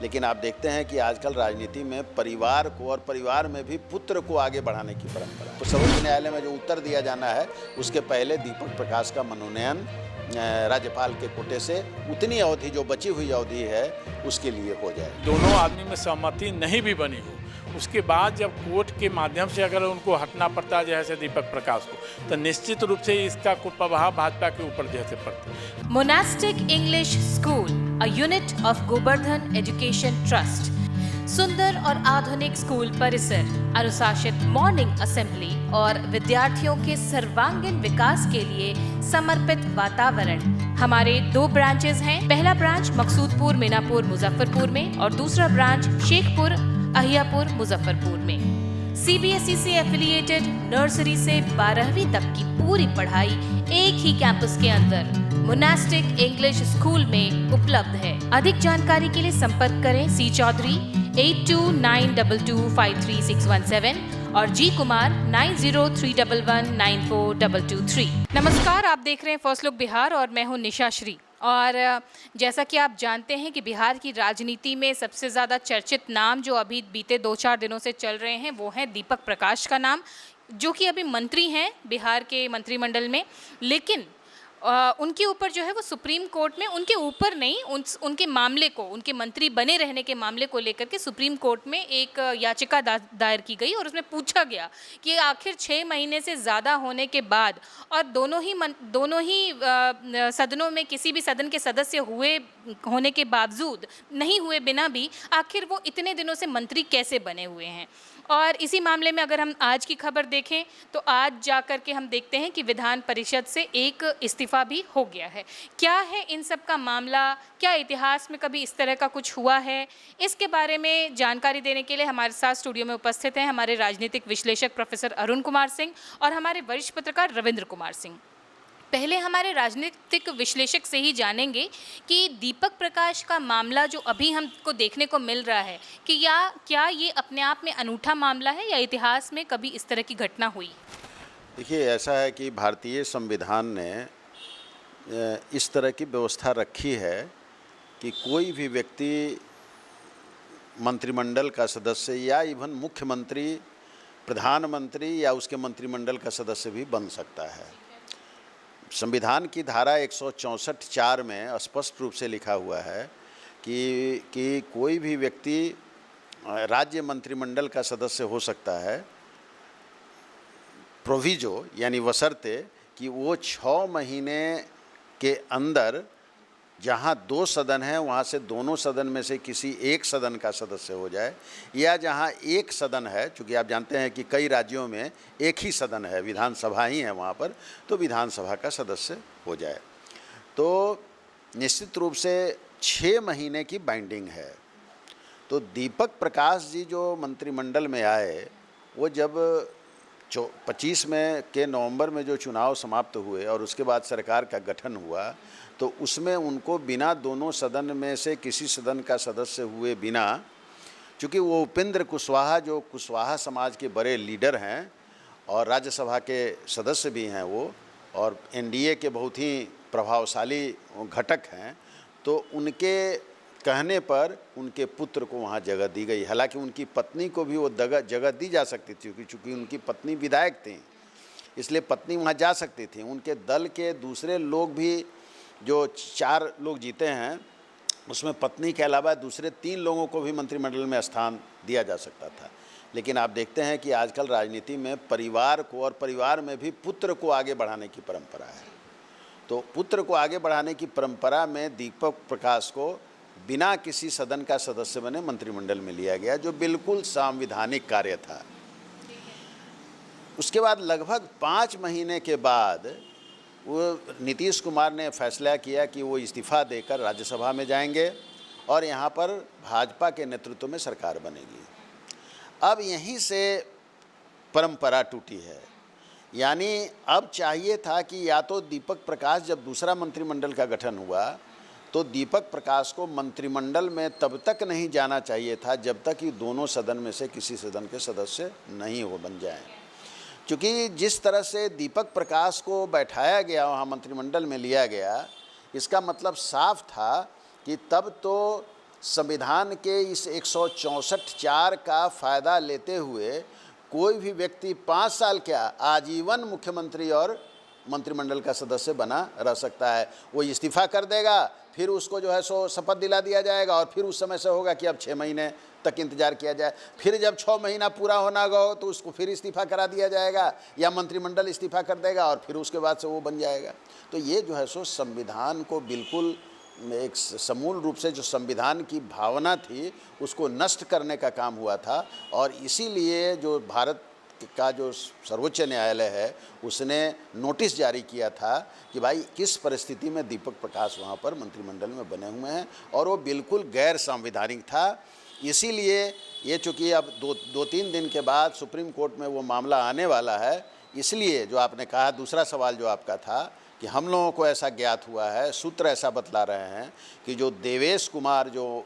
लेकिन आप देखते हैं कि आजकल राजनीति में परिवार को और परिवार में भी पुत्र को आगे बढ़ाने की परंपरा है। तो सर्वोच्च न्यायालय में जो उत्तर दिया जाना है उसके पहले दीपक प्रकाश का मनोनयन राज्यपाल के कोटे से उतनी अवधि जो बची हुई अवधि है उसके लिए हो जाए। दोनों आदमी में सहमति नहीं भी बनी हो, उसके बाद जब कोर्ट के माध्यम से अगर उनको हटना पड़ता है जैसे दीपक प्रकाश को, तो निश्चित रूप से इसका कुप्रभाव भाजपा के ऊपर जैसे पड़ता है। Monastic English school, a unit of Govardhan education trust, सुंदर और आधुनिक स्कूल परिसर, अनुशासित मॉर्निंग असेंबली और विद्यार्थियों के सर्वांगीण विकास के लिए समर्पित वातावरण। हमारे 2 ब्रांचेस हैं। पहला ब्रांच मकसूदपुर मीनापुर मुजफ्फरपुर में और दूसरा ब्रांच शेखपुर अहियापुर मुजफ्फरपुर में। सीबीएसई से एफिलिएटेड नर्सरी से 12वीं तक की पूरी पढ़ाई एक ही कैंपस के अंदर मोनास्टिक इंग्लिश स्कूल में उपलब्ध है। अधिक जानकारी के लिए संपर्क करें सी चौधरी 8292253617 और जी कुमार 9031194223। नमस्कार, आप देख रहे हैं फर्स्ट लुक बिहार और मैं हूं निशा श्री। और जैसा कि आप जानते हैं कि बिहार की राजनीति में सबसे ज़्यादा चर्चित नाम जो अभी बीते 2-4 दिनों से चल रहे हैं वो है दीपक प्रकाश का नाम, जो कि अभी मंत्री हैं बिहार के मंत्रिमंडल में। लेकिन उनके ऊपर जो है वो सुप्रीम कोर्ट में, उनके ऊपर नहीं, उनके मामले को, उनके मंत्री बने रहने के मामले को लेकर के सुप्रीम कोर्ट में एक याचिका दायर की गई और उसमें पूछा गया कि आखिर 6 महीने से ज़्यादा होने के बाद और दोनों ही सदनों में किसी भी सदन के सदस्य हुए होने के बावजूद, नहीं हुए बिना भी, आखिर वो इतने दिनों से मंत्री कैसे बने हुए हैं। और इसी मामले में अगर हम आज की खबर देखें तो आज जाकर के हम देखते हैं कि विधान परिषद से एक इस्तीफा भी हो गया है। क्या है इन सब का मामला? क्या इतिहास में कभी इस तरह का कुछ हुआ है? इसके बारे में जानकारी देने के लिए हमारे साथ स्टूडियो में उपस्थित हैं हमारे राजनीतिक विश्लेषक प्रोफेसर अरुण कुमार सिंह और हमारे वरिष्ठ पत्रकार रविंद्र कुमार सिंह। पहले हमारे राजनीतिक विश्लेषक से ही जानेंगे कि दीपक प्रकाश का मामला जो अभी हमको देखने को मिल रहा है कि क्या ये अपने आप में अनूठा मामला है या इतिहास में कभी इस तरह की घटना हुई? देखिए, ऐसा है कि भारतीय संविधान ने इस तरह की व्यवस्था रखी है कि कोई भी व्यक्ति मंत्रिमंडल का सदस्य या इवन मुख्यमंत्री, प्रधानमंत्री या उसके मंत्रिमंडल का सदस्य भी बन सकता है। संविधान की धारा 164(4) में स्पष्ट रूप से लिखा हुआ है कि कोई भी व्यक्ति राज्य मंत्रिमंडल का सदस्य हो सकता है, प्रोविजो यानी बशर्ते कि वो 6 महीने के अंदर जहाँ 2 सदन हैं वहाँ से दोनों सदन में से किसी एक सदन का सदस्य हो जाए, या जहाँ एक सदन है, चूँकि आप जानते हैं कि कई राज्यों में एक ही सदन है, विधानसभा ही है वहाँ पर, तो विधानसभा का सदस्य हो जाए। तो निश्चित रूप से 6 महीने की बाइंडिंग है। तो दीपक प्रकाश जी जो मंत्रिमंडल में आए, वो जब 25 में के नवंबर में जो चुनाव समाप्त हुए और उसके बाद सरकार का गठन हुआ, तो उसमें उनको बिना दोनों सदन में से किसी सदन का सदस्य हुए बिना, चूँकि वो उपेंद्र कुशवाहा जो कुशवाहा समाज के बड़े लीडर हैं और राज्यसभा के सदस्य भी हैं वो, और एनडीए के बहुत ही प्रभावशाली घटक हैं, तो उनके कहने पर उनके पुत्र को वहाँ जगह दी गई। हालांकि उनकी पत्नी को भी वो जगह दी जा सकती थी, चूँकि उनकी पत्नी विधायक थी, इसलिए पत्नी वहाँ जा सकती थी। उनके दल के दूसरे लोग भी, जो 4 लोग जीते हैं, उसमें पत्नी के अलावा दूसरे 3 लोगों को भी मंत्रिमंडल में स्थान दिया जा सकता था। लेकिन आप देखते हैं कि आजकल राजनीति में परिवार को और परिवार में भी पुत्र को आगे बढ़ाने की परंपरा है। तो पुत्र को आगे बढ़ाने की परंपरा में दीपक प्रकाश को बिना किसी सदन का सदस्य बने मंत्रिमंडल में लिया गया, जो बिल्कुल संवैधानिक कार्य था। उसके बाद लगभग 5 महीने के बाद वो नीतीश कुमार ने फैसला किया कि वो इस्तीफ़ा देकर राज्यसभा में जाएंगे और यहाँ पर भाजपा के नेतृत्व में सरकार बनेगी। अब यहीं से परंपरा टूटी है। यानी अब चाहिए था कि या तो दीपक प्रकाश, जब दूसरा मंत्रिमंडल का गठन हुआ तो दीपक प्रकाश को मंत्रिमंडल में तब तक नहीं जाना चाहिए था जब तक कि दोनों सदन में से किसी सदन के सदस्य नहीं हो बन जाएं। क्योंकि जिस तरह से दीपक प्रकाश को बैठाया गया, वहाँ मंत्रिमंडल में लिया गया, इसका मतलब साफ था कि तब तो संविधान के इस 164(4) का फ़ायदा लेते हुए कोई भी व्यक्ति 5 साल क्या आजीवन मुख्यमंत्री और मंत्रिमंडल का सदस्य बना रह सकता है। वो इस्तीफ़ा कर देगा, फिर उसको जो है सो शपथ दिला दिया जाएगा, और फिर उस समय से होगा कि अब 6 महीने तक इंतजार किया जाए। फिर जब 6 महीना पूरा होना हो तो उसको फिर इस्तीफ़ा करा दिया जाएगा, या मंत्रिमंडल इस्तीफ़ा कर देगा, और फिर उसके बाद से वो बन जाएगा। तो ये जो है सो संविधान को बिल्कुल एक समूल रूप से जो संविधान की भावना थी उसको नष्ट करने का काम हुआ था। और इसीलिए जो भारत का जो सर्वोच्च न्यायालय है उसने नोटिस जारी किया था कि भाई किस परिस्थिति में दीपक प्रकाश वहाँ पर मंत्रिमंडल में बने हुए हैं, और वो बिल्कुल गैर संवैधानिक था। इसीलिए ये चूँकि अब दो तीन दिन के बाद सुप्रीम कोर्ट में वो मामला आने वाला है, इसलिए जो आपने कहा दूसरा सवाल जो आपका था कि हम लोगों को ऐसा ज्ञात हुआ है, सूत्र ऐसा बतला रहे हैं कि जो देवेश कुमार जो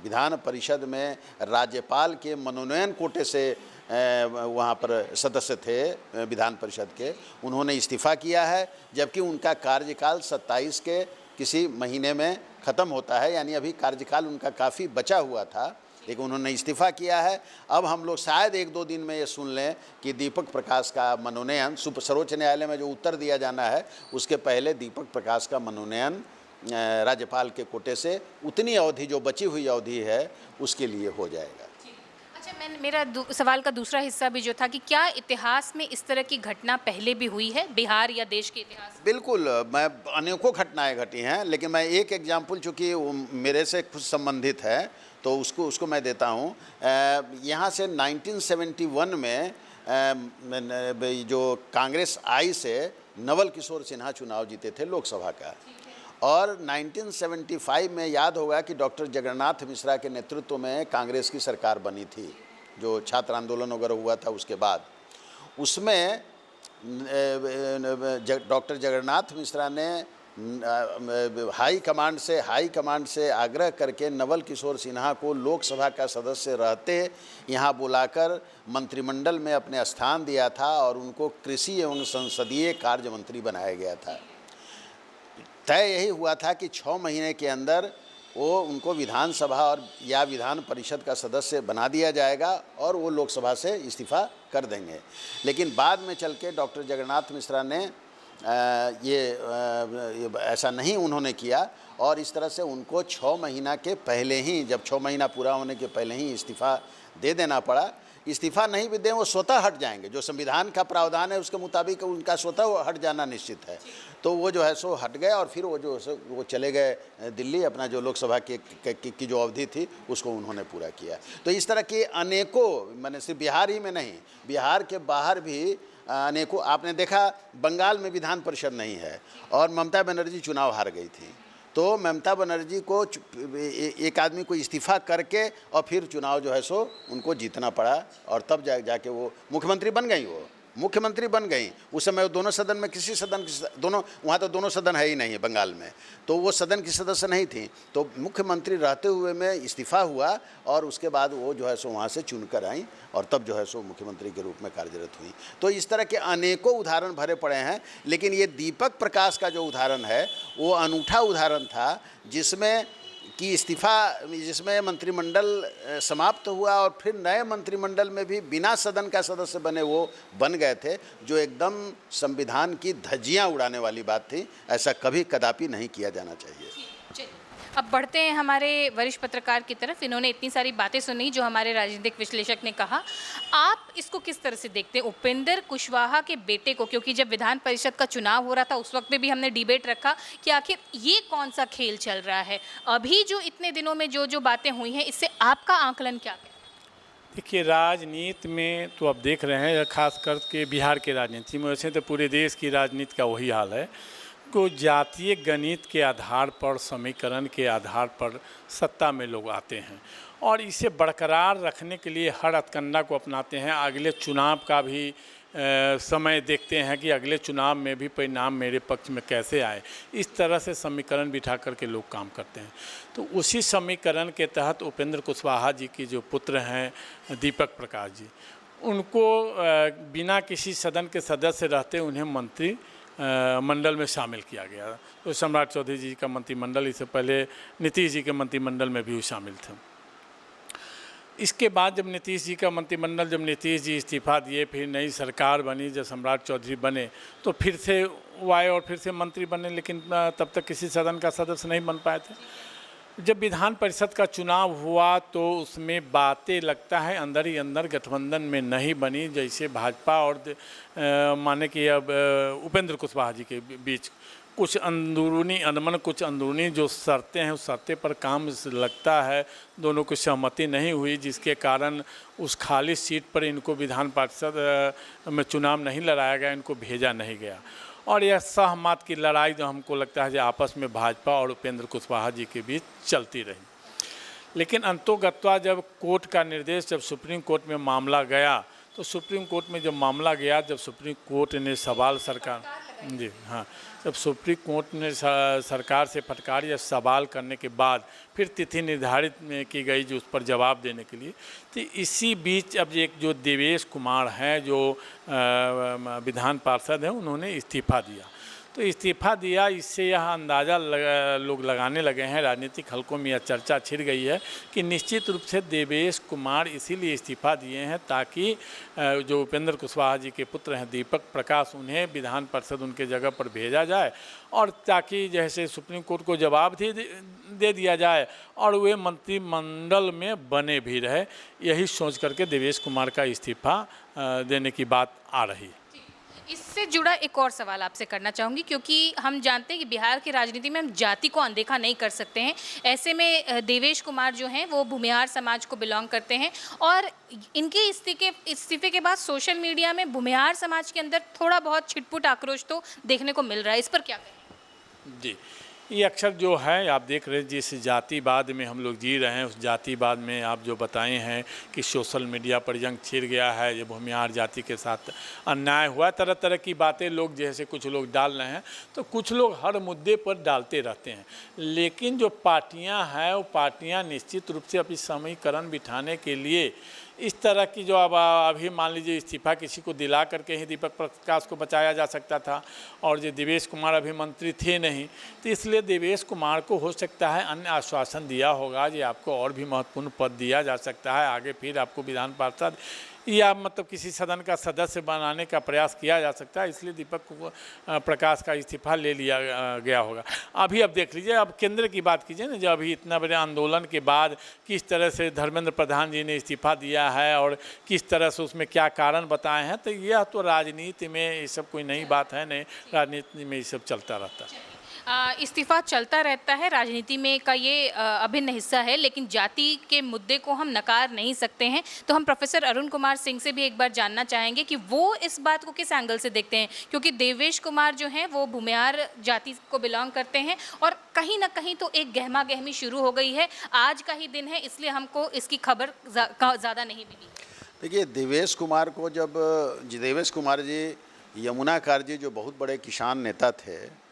विधान परिषद में राज्यपाल के मनोनयन कोटे से वहाँ पर सदस्य थे विधान परिषद के, उन्होंने इस्तीफ़ा किया है, जबकि उनका कार्यकाल 27 के किसी महीने में ख़त्म होता है, यानी अभी कार्यकाल उनका काफ़ी बचा हुआ था, लेकिन उन्होंने इस्तीफ़ा किया है। अब हम लोग शायद 1-2 दिन में ये सुन लें कि दीपक प्रकाश का मनोनयन सर्वोच्च न्यायालय में जो उत्तर दिया जाना है उसके पहले दीपक प्रकाश का मनोनयन राज्यपाल के कोटे से उतनी अवधि जो बची हुई अवधि है उसके लिए हो जाएगा। अच्छा, मेरा सवाल का दूसरा हिस्सा भी जो था कि क्या इतिहास में इस तरह की घटना पहले भी हुई है बिहार या देश के इतिहास में? बिल्कुल, मैं अनेकों घटनाएं घटी हैं, लेकिन मैं एक एग्जाम्पल चूँकि मेरे से कुछ संबंधित है तो उसको मैं देता हूँ। यहाँ से 1971 में जो कांग्रेस आई से नवल किशोर सिन्हा चुनाव जीते थे लोकसभा का, और 1975 में याद होगा कि डॉक्टर जगन्नाथ मिश्रा के नेतृत्व में कांग्रेस की सरकार बनी थी, जो छात्र आंदोलन वगैरह हुआ था उसके बाद। उसमें डॉक्टर जगन्नाथ मिश्रा ने हाई कमांड से आग्रह करके नवल किशोर सिन्हा को लोकसभा का सदस्य रहते यहाँ बुलाकर मंत्रिमंडल में अपने स्थान दिया था, और उनको कृषि एवं संसदीय कार्य मंत्री बनाया गया था। तय यही हुआ था कि 6 महीने के अंदर वो उनको विधानसभा और या विधान परिषद का सदस्य बना दिया जाएगा और वो लोकसभा से इस्तीफ़ा कर देंगे। लेकिन बाद में चल के डॉक्टर जगन्नाथ मिश्रा ने ऐसा नहीं उन्होंने किया, और इस तरह से उनको 6 महीना के पहले ही, जब 6 महीना पूरा होने के पहले ही इस्तीफ़ा दे देना पड़ा। इस्तीफ़ा नहीं भी दें वो स्वतः हट जाएंगे, जो संविधान का प्रावधान है उसके मुताबिक उनका स्वतः हट जाना निश्चित है। तो वो जो है सो हट गए, और फिर वो चले गए दिल्ली, अपना जो लोकसभा की जो अवधि थी उसको उन्होंने पूरा किया। तो इस तरह के अनेकों, मैंने सिर्फ बिहार ही में नहीं, बिहार के बाहर भी अनेकों, आपने देखा बंगाल में विधान परिषद नहीं है और ममता बनर्जी चुनाव हार गई थी, तो ममता बनर्जी को एक आदमी को इस्तीफ़ा करके और फिर चुनाव जो है सो उनको जीतना पड़ा, और तब जाके वो मुख्यमंत्री बन गई। वो मुख्यमंत्री बन गई। उस समय वो दोनों सदन में किसी सदन दोनों, वहाँ तो दोनों सदन है ही नहीं है बंगाल में, तो वो सदन की सदस्य नहीं थी, तो मुख्यमंत्री रहते हुए में इस्तीफ़ा हुआ, और उसके बाद वो जो है सो वहाँ से चुनकर आई, और तब जो है सो मुख्यमंत्री के रूप में कार्यरत हुई। तो इस तरह के अनेकों उदाहरण भरे पड़े हैं, लेकिन ये दीपक प्रकाश का जो उदाहरण है वो अनूठा उदाहरण था, जिसमें मंत्रिमंडल समाप्त हुआ और फिर नए मंत्रिमंडल में भी बिना सदन का सदस्य बने वो बन गए थे, जो एकदम संविधान की धज्जियां उड़ाने वाली बात थी। ऐसा कभी कदापि नहीं किया जाना चाहिए। अब बढ़ते हैं हमारे वरिष्ठ पत्रकार की तरफ। इन्होंने इतनी सारी बातें सुनी जो हमारे राजनीतिक विश्लेषक ने कहा, आप इसको किस तरह से देखते हैं? उपेंद्र कुशवाहा के बेटे को, क्योंकि जब विधान परिषद का चुनाव हो रहा था उस वक्त में भी हमने डिबेट रखा कि आखिर ये कौन सा खेल चल रहा है। अभी जो इतने दिनों में जो बातें हुई हैं, इससे आपका आंकलन क्या है? देखिए, राजनीति में तो आप देख रहे हैं, खास करके बिहार के राजनीति में, वैसे तो पूरे देश की राजनीति का वही हाल है, को जातीय गणित के आधार पर, समीकरण के आधार पर सत्ता में लोग आते हैं, और इसे बरकरार रखने के लिए हर हथकंडा को अपनाते हैं। अगले चुनाव का भी समय देखते हैं कि अगले चुनाव में भी परिणाम मेरे पक्ष में कैसे आए, इस तरह से समीकरण बिठा करके लोग काम करते हैं। तो उसी समीकरण के तहत उपेंद्र कुशवाहा जी की जो पुत्र हैं दीपक प्रकाश जी, उनको बिना किसी सदन के सदस्य रहते उन्हें मंत्री मंडल में शामिल किया गया। तो सम्राट चौधरी जी का मंत्रिमंडल, इससे पहले नीतीश जी के मंत्रिमंडल में भी वो शामिल थे। इसके बाद जब नीतीश जी का मंत्रिमंडल, जब नीतीश जी इस्तीफा दिए, फिर नई सरकार बनी, जब सम्राट चौधरी बने तो फिर से वो आए और फिर से मंत्री बने, लेकिन तब तक किसी सदन का सदस्य नहीं बन पाए थे। जब विधान परिषद का चुनाव हुआ तो उसमें बातें लगता है अंदर ही अंदर गठबंधन में नहीं बनी, जैसे भाजपा और माने कि अब उपेंद्र कुशवाहा जी के बीच कुछ अंदरूनी अनबन, कुछ अंदरूनी जो शर्तें हैं उस शर्तें पर काम लगता है दोनों को सहमति नहीं हुई, जिसके कारण उस खाली सीट पर इनको विधान परिषद में चुनाव नहीं लड़ाया गया, इनको भेजा नहीं गया। और यह सहमत की लड़ाई जो हमको लगता है जो आपस में भाजपा और उपेंद्र कुशवाहा जी के बीच चलती रही। लेकिन अंतोगत्वा जब कोर्ट का निर्देश, जब सुप्रीम कोर्ट में मामला गया, तो सुप्रीम कोर्ट में जब मामला गया, जब सुप्रीम कोर्ट ने सवाल सरकार जी हाँ जब सुप्रीम कोर्ट ने सरकार से फटकार या सवाल करने के बाद फिर तिथि निर्धारित की गई जो उस पर जवाब देने के लिए, तो इसी बीच अब एक जो देवेश कुमार हैं जो विधान पार्षद हैं, उन्होंने इस्तीफा दिया। तो इस्तीफा दिया, इससे यह अंदाज़ा लोग लगाने लगे हैं, राजनीतिक हलकों में यह चर्चा छिड़ गई है कि निश्चित रूप से देवेश कुमार इसीलिए इस्तीफा दिए हैं ताकि जो उपेंद्र कुशवाहा जी के पुत्र हैं दीपक प्रकाश, उन्हें विधान परिषद उनके जगह पर भेजा जाए और ताकि जैसे सुप्रीम कोर्ट को जवाब दे दिया जाए और वे मंत्रिमंडल में बने भी रहे। यही सोच करके देवेश कुमार का इस्तीफा देने की बात आ रही है। इससे जुड़ा एक और सवाल आपसे करना चाहूँगी, क्योंकि हम जानते हैं कि बिहार की राजनीति में हम जाति को अनदेखा नहीं कर सकते हैं। ऐसे में देवेश कुमार जो हैं वो भूमिहार समाज को बिलोंग करते हैं और इनके इस्तीफे के बाद सोशल मीडिया में भूमिहार समाज के अंदर थोड़ा बहुत छिटपुट आक्रोश तो देखने को मिल रहा है, इस पर क्या कहें? जी, ये अक्सर जो है आप देख रहे हैं जिस जातिवाद में हम लोग जी रहे हैं, उस जातिवाद में आप जो बताए हैं कि सोशल मीडिया पर जंग छिड़ गया है, ये भूमिहार जाति के साथ अन्याय हुआ, तरह तरह की बातें लोग जैसे कुछ लोग डाल रहे हैं, तो कुछ लोग हर मुद्दे पर डालते रहते हैं। लेकिन जो पार्टियां हैं वो पार्टियां निश्चित रूप से अपनी समीकरण बिठाने के लिए इस तरह की जो अब अभी मान लीजिए इस्तीफा किसी को दिला करके ही दीपक प्रकाश को बचाया जा सकता था और जो देवेश कुमार अभी मंत्री थे नहीं, तो इसलिए देवेश कुमार को हो सकता है अन्य आश्वासन दिया होगा जी आपको और भी महत्वपूर्ण पद दिया जा सकता है, आगे फिर आपको विधान पार्षद या मतलब किसी सदन का सदस्य बनाने का प्रयास किया जा सकता है, इसलिए दीपक प्रकाश का इस्तीफा ले लिया गया होगा। अभी अब देख लीजिए, अब केंद्र की बात कीजिए ना, जब अभी इतना बड़े आंदोलन के बाद किस तरह से धर्मेंद्र प्रधान जी ने इस्तीफा दिया है और किस तरह से उसमें क्या कारण बताए हैं, तो यह तो राजनीति में ये सब कोई नई बात है नहीं, राजनीति में ये सब चलता रहता है। इस्तीफा चलता रहता है, राजनीति में का ये अभिन्न हिस्सा है, लेकिन जाति के मुद्दे को हम नकार नहीं सकते हैं। तो हम प्रोफेसर अरुण कुमार सिंह से भी एक बार जानना चाहेंगे कि वो इस बात को किस एंगल से देखते हैं, क्योंकि देवेश कुमार जो हैं वो भूमिहार जाति को बिलोंग करते हैं और कहीं ना कहीं तो एक गहमा गहमी शुरू हो गई है। आज का ही दिन है, इसलिए हमको इसकी खबर ज़्यादा नहीं मिली। देखिए, देवेश कुमार को जब देवेश कुमार जी यमुनाकार जी जो बहुत बड़े किसान नेता थे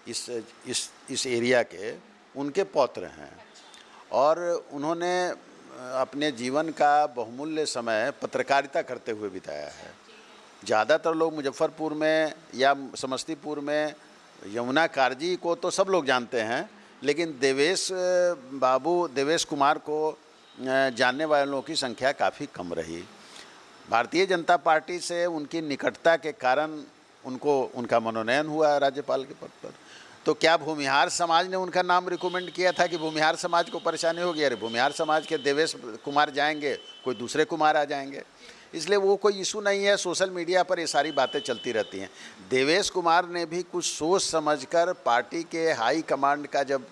इस एरिया के, उनके पौत्र हैं और उन्होंने अपने जीवन का बहुमूल्य समय पत्रकारिता करते हुए बिताया है। ज़्यादातर लोग मुजफ्फरपुर में या समस्तीपुर में यमुनाकार जी को तो सब लोग जानते हैं, लेकिन देवेश कुमार को जानने वालों की संख्या काफ़ी कम रही। भारतीय जनता पार्टी से उनकी निकटता के कारण उनका मनोनयन हुआ राज्यपाल के पद पर। तो क्या भूमिहार समाज ने उनका नाम रिकमेंड किया था कि भूमिहार समाज को परेशानी होगी, अरे भूमिहार समाज के देवेश कुमार जाएंगे, कोई दूसरे कुमार आ जाएंगे, इसलिए वो कोई इशू नहीं है। सोशल मीडिया पर ये सारी बातें चलती रहती हैं। देवेश कुमार ने भी कुछ सोच समझकर पार्टी के हाई कमांड का जब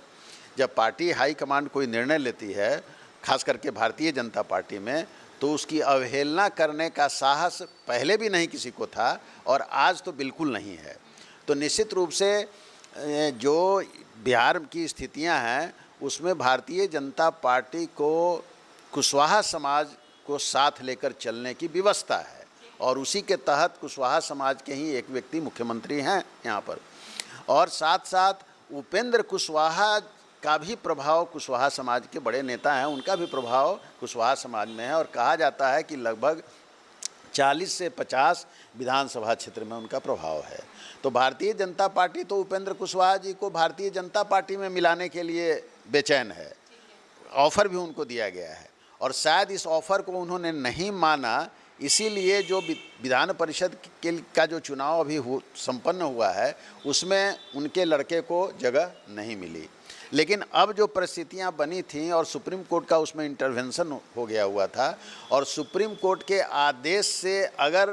पार्टी हाई कमांड कोई निर्णय लेती है, खास करके भारतीय जनता पार्टी में, तो उसकी अवहेलना करने का साहस पहले भी नहीं किसी को था और आज तो बिल्कुल नहीं है। तो निश्चित रूप से जो बिहार की स्थितियां हैं उसमें भारतीय जनता पार्टी को कुशवाहा समाज को साथ लेकर चलने की व्यवस्था है और उसी के तहत कुशवाहा समाज के ही एक व्यक्ति मुख्यमंत्री हैं यहाँ पर, और साथ साथ उपेंद्र कुशवाहा का भी प्रभाव, कुशवाहा समाज के बड़े नेता हैं, उनका भी प्रभाव कुशवाहा समाज में है और कहा जाता है कि लगभग 40 से 50 विधानसभा क्षेत्र में उनका प्रभाव है। तो भारतीय जनता पार्टी तो उपेंद्र कुशवाहा जी को भारतीय जनता पार्टी में मिलाने के लिए बेचैन है। ऑफ़र भी उनको दिया गया है और शायद इस ऑफ़र को उन्होंने नहीं माना, इसीलिए जो विधान परिषद का जो चुनाव अभी संपन्न हुआ है उसमें उनके लड़के को जगह नहीं मिली। लेकिन अब जो परिस्थितियां बनी थीं और सुप्रीम कोर्ट का उसमें इंटरवेंशन हो गया हुआ था और सुप्रीम कोर्ट के आदेश से अगर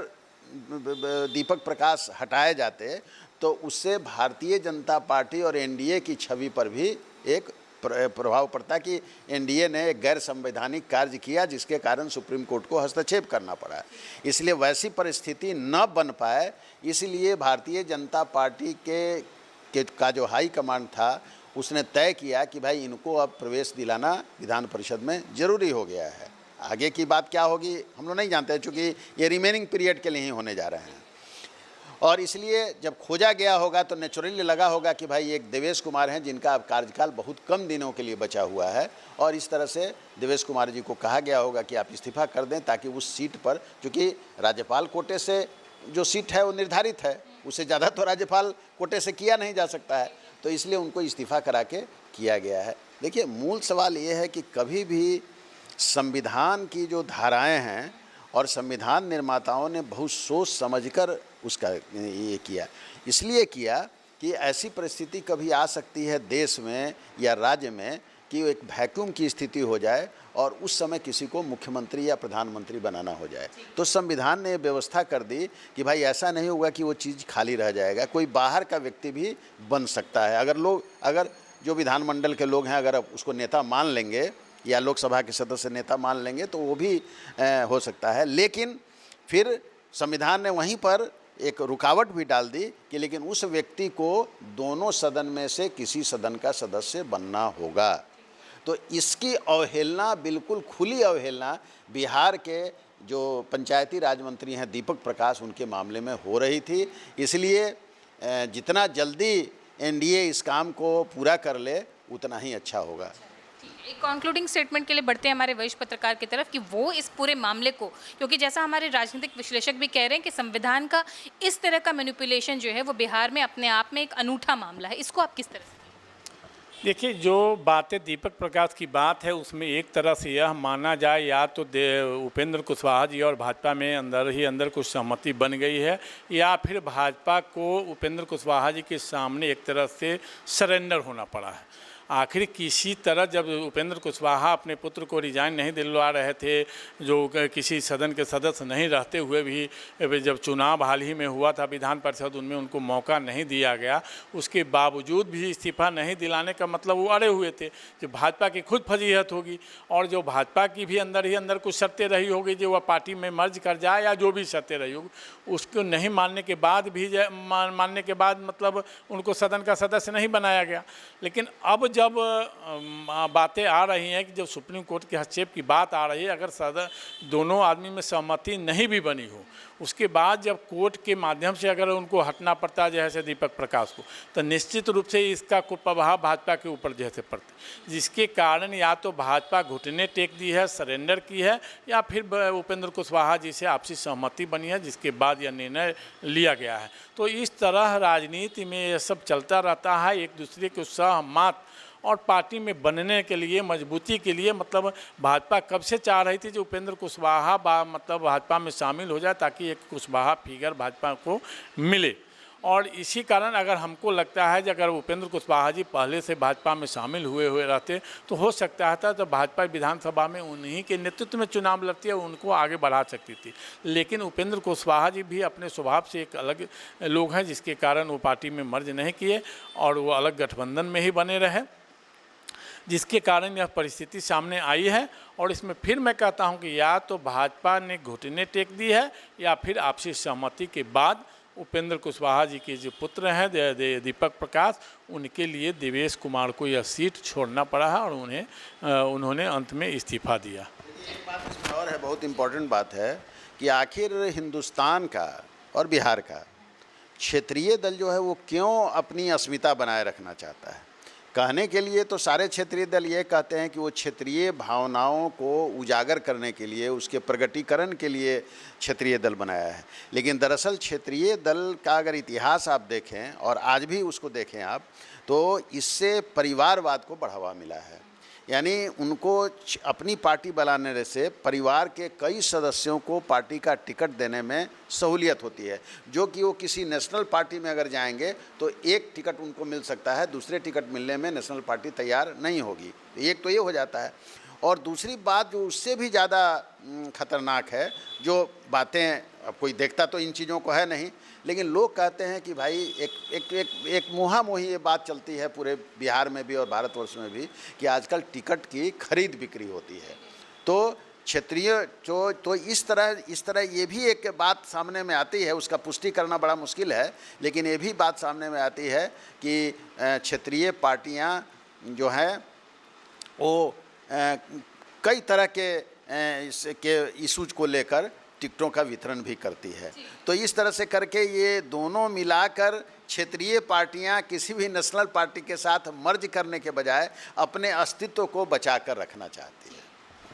दीपक प्रकाश हटाए जाते तो उससे भारतीय जनता पार्टी और एनडीए की छवि पर भी एक प्रभाव पड़ता कि एनडीए ने एक गैर संवैधानिक कार्य किया जिसके कारण सुप्रीम कोर्ट को हस्तक्षेप करना पड़ा। इसलिए वैसी परिस्थिति न बन पाए, इसलिए भारतीय जनता पार्टी का जो हाई कमांड था उसने तय किया कि भाई इनको अब प्रवेश दिलाना विधान परिषद में ज़रूरी हो गया है। आगे की बात क्या होगी हम लोग नहीं जानते, चूँकि ये रिमेनिंग पीरियड के लिए ही होने जा रहे हैं। और इसलिए जब खोजा गया होगा तो नेचुरली लगा होगा कि भाई एक देवेश कुमार हैं जिनका अब कार्यकाल बहुत कम दिनों के लिए बचा हुआ है और इस तरह से देवेश कुमार जी को कहा गया होगा कि आप इस्तीफ़ा कर दें ताकि उस सीट पर, चूँकि राज्यपाल कोटे से जो सीट है वो निर्धारित है, उससे ज़्यादा तो राज्यपाल कोटे से किया नहीं जा सकता है, तो इसलिए उनको इस्तीफ़ा करा के किया गया है। देखिए मूल सवाल ये है कि कभी भी संविधान की जो धाराएं हैं और संविधान निर्माताओं ने बहुत सोच समझकर उसका ये किया, इसलिए किया कि ऐसी परिस्थिति कभी आ सकती है देश में या राज्य में कि एक वैक्यूम की स्थिति हो जाए और उस समय किसी को मुख्यमंत्री या प्रधानमंत्री बनाना हो जाए। तो संविधान ने व्यवस्था कर दी कि भाई ऐसा नहीं होगा कि वो चीज़ खाली रह जाएगा, कोई बाहर का व्यक्ति भी बन सकता है। अगर जो विधानमंडल के लोग हैं अगर उसको नेता मान लेंगे या लोकसभा के सदस्य नेता मान लेंगे तो वो भी हो सकता है। लेकिन फिर संविधान ने वहीं पर एक रुकावट भी डाल दी कि लेकिन उस व्यक्ति को दोनों सदन में से किसी सदन का सदस्य बनना होगा। तो इसकी अवहेलना, बिल्कुल खुली अवहेलना बिहार के जो पंचायती राज मंत्री हैं दीपक प्रकाश, उनके मामले में हो रही थी। इसलिए जितना जल्दी एनडीए इस काम को पूरा कर ले उतना ही अच्छा होगा। एक कंक्लूडिंग स्टेटमेंट के लिए बढ़ते हैं हमारे वरिष्ठ पत्रकार की तरफ कि वो इस पूरे मामले को, क्योंकि जैसा हमारे राजनीतिक विश्लेषक भी कह रहे हैं कि संविधान का इस तरह का मैनिपुलेशन जो है वो बिहार में अपने आप में एक अनूठा मामला है, इसको आप किस तरह से? देखिए, जो बातें दीपक प्रकाश की बात है उसमें एक तरह से यह माना जाए या तो उपेंद्र कुशवाहा जी और भाजपा में अंदर कुछ सहमति बन गई है या फिर भाजपा को उपेंद्र कुशवाहा जी के सामने एक तरह से सरेंडर होना पड़ा है। आखिर किसी तरह जब उपेंद्र कुशवाहा अपने पुत्र को रिजाइन नहीं दिलवा रहे थे, जो किसी सदन के सदस्य नहीं रहते हुए भी जब चुनाव हाल ही में हुआ था विधान परिषद, उनमें उनको मौका नहीं दिया गया, उसके बावजूद भी इस्तीफा नहीं दिलाने का मतलब वो अड़े हुए थे कि भाजपा की खुद फजीहत होगी और जो भाजपा की भी अंदर कुछ शर्तें रही होगी जो वह पार्टी में मर्ज कर जाए या जो भी शर्तें रही होगी, उसको नहीं मानने के बाद मतलब उनको सदन का सदस्य नहीं बनाया गया। लेकिन अब जब बातें आ रही हैं कि जब सुप्रीम कोर्ट के हस्तक्षेप की बात आ रही है, अगर सदन दोनों आदमी में सहमति नहीं भी बनी हो, उसके बाद जब कोर्ट के माध्यम से अगर उनको हटना पड़ता है जैसे दीपक प्रकाश को, तो निश्चित रूप से इसका कुप्रभाव भाजपा के ऊपर जैसे पड़ता, जिसके कारण या तो भाजपा घुटने टेक दी है, सरेंडर की है, या फिर उपेंद्र कुशवाहा जी से आपसी सहमति बनी है जिसके बाद यह निर्णय लिया गया है। तो इस तरह राजनीति में यह सब चलता रहता है, एक दूसरे के सहमत और पार्टी में बनने के लिए, मजबूती के लिए, मतलब भाजपा कब से चाह रही थी जो उपेंद्र कुशवाहा मतलब भाजपा में शामिल हो जाए ताकि एक कुशवाहा फिगर भाजपा को मिले। और इसी कारण अगर हमको लगता है कि अगर उपेंद्र कुशवाहा जी पहले से भाजपा में शामिल हुए रहते तो हो सकता था तो भाजपा विधानसभा में उन्हीं के नेतृत्व में चुनाव लड़ती है, उनको आगे बढ़ा सकती थी। लेकिन उपेंद्र कुशवाहा जी भी अपने स्वभाव से एक अलग लोग हैं जिसके कारण वो पार्टी में मर्ज नहीं किए और वो अलग गठबंधन में ही बने रहे, जिसके कारण यह परिस्थिति सामने आई है। और इसमें फिर मैं कहता हूं कि या तो भाजपा ने घुटने टेक दी है या फिर आपसी सहमति के बाद उपेंद्र कुशवाहा जी के जो पुत्र हैं दीपक प्रकाश, उनके लिए देवेश कुमार को यह सीट छोड़ना पड़ा है और उन्होंने अंत में इस्तीफा दिया। एक बात इसमें और है, बहुत इम्पोर्टेंट बात है कि आखिर हिंदुस्तान का और बिहार का क्षेत्रीय दल जो है वो क्यों अपनी अस्मिता बनाए रखना चाहता है। कहने के लिए तो सारे क्षेत्रीय दल ये कहते हैं कि वो क्षेत्रीय भावनाओं को उजागर करने के लिए, उसके प्रगटीकरण के लिए क्षेत्रीय दल बनाया है। लेकिन दरअसल क्षेत्रीय दल का अगर इतिहास आप देखें और आज भी उसको देखें आप, तो इससे परिवारवाद को बढ़ावा मिला है। यानी उनको अपनी पार्टी बनाने से परिवार के कई सदस्यों को पार्टी का टिकट देने में सहूलियत होती है, जो कि वो किसी नेशनल पार्टी में अगर जाएंगे तो एक टिकट उनको मिल सकता है, दूसरे टिकट मिलने में नेशनल पार्टी तैयार नहीं होगी। एक तो ये हो जाता है, और दूसरी बात जो उससे भी ज़्यादा खतरनाक है, जो बातें अब कोई देखता तो इन चीज़ों को है नहीं, लेकिन लोग कहते हैं कि भाई एक मुहा मोही ये बात चलती है पूरे बिहार में भी और भारतवर्ष में भी कि आजकल टिकट की खरीद बिक्री होती है। तो क्षेत्रीय तो इस तरह ये भी एक बात सामने में आती है, उसका पुष्टि करना बड़ा मुश्किल है, लेकिन ये भी बात सामने में आती है कि क्षेत्रीय पार्टियां जो हैं वो कई तरह के इशूज को लेकर टिकटों का वितरण भी करती है। तो इस तरह से करके ये दोनों मिलाकर क्षेत्रीय पार्टियां किसी भी नेशनल पार्टी के साथ मर्ज करने के बजाय अपने अस्तित्व को बचा कर रखना चाहती है।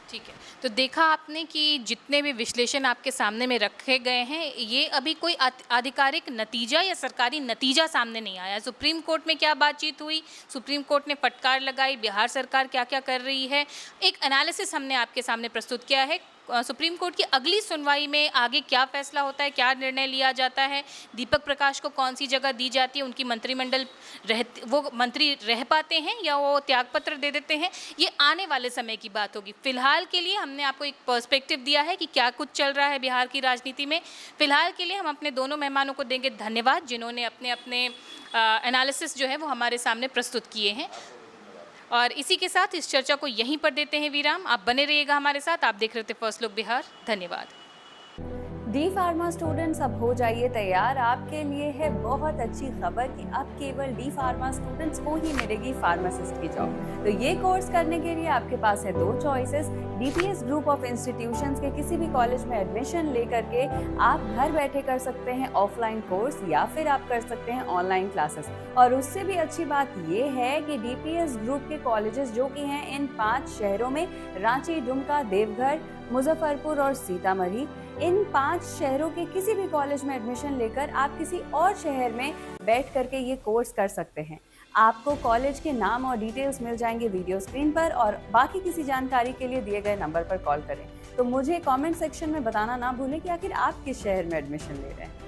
ठीक है, तो देखा आपने कि जितने भी विश्लेषण आपके सामने में रखे गए हैं, ये अभी कोई आधिकारिक नतीजा या सरकारी नतीजा सामने नहीं आया। सुप्रीम कोर्ट में क्या बातचीत हुई, सुप्रीम कोर्ट ने फटकार लगाई, बिहार सरकार क्या क्या कर रही है, एक एनालिसिस हमने आपके सामने प्रस्तुत किया है। सुप्रीम कोर्ट की अगली सुनवाई में आगे क्या फैसला होता है, क्या निर्णय लिया जाता है, दीपक प्रकाश को कौन सी जगह दी जाती है, उनकी मंत्रिमंडल वो मंत्री रह पाते हैं या वो त्यागपत्र दे देते हैं, ये आने वाले समय की बात होगी। फिलहाल के लिए हमने आपको एक पर्सपेक्टिव दिया है कि क्या कुछ चल रहा है बिहार की राजनीति में। फिलहाल के लिए हम अपने दोनों मेहमानों को देंगे धन्यवाद, जिन्होंने अपने अपने एनालिसिस जो है वो हमारे सामने प्रस्तुत किए हैं। और इसी के साथ इस चर्चा को यहीं पर देते हैं विराम। आप बने रहिएगा हमारे साथ। आप देख रहे थे फर्स्ट लुक बिहार। धन्यवाद। डी फार्मा स्टूडेंट्स, अब हो जाइए तैयार। आपके लिए है बहुत अच्छी खबर कि अब केवल डी फार्मा स्टूडेंट्स को ही मिलेगी फार्मासिस्ट की जॉब। तो ये कोर्स करने के लिए आपके पास है दो choices. DPS group of institutions के किसी भी कॉलेज में एडमिशन लेकर के आप घर बैठे कर सकते हैं ऑफलाइन कोर्स, या फिर आप कर सकते हैं ऑनलाइन क्लासेस। और उससे भी अच्छी बात ये है कि डीपीएस ग्रुप के कॉलेजेस जो कि हैं इन 5 शहरों में, रांची, दुमका, देवघर, मुजफ्फरपुर और सीतामढ़ी, इन 5 शहरों के किसी भी कॉलेज में एडमिशन लेकर आप किसी और शहर में बैठ करके ये कोर्स कर सकते हैं। आपको कॉलेज के नाम और डिटेल्स मिल जाएंगे वीडियो स्क्रीन पर, और बाकी किसी जानकारी के लिए दिए गए नंबर पर कॉल करें। तो मुझे कमेंट सेक्शन में बताना ना भूलें कि आखिर आप किस शहर में एडमिशन ले रहे हैं।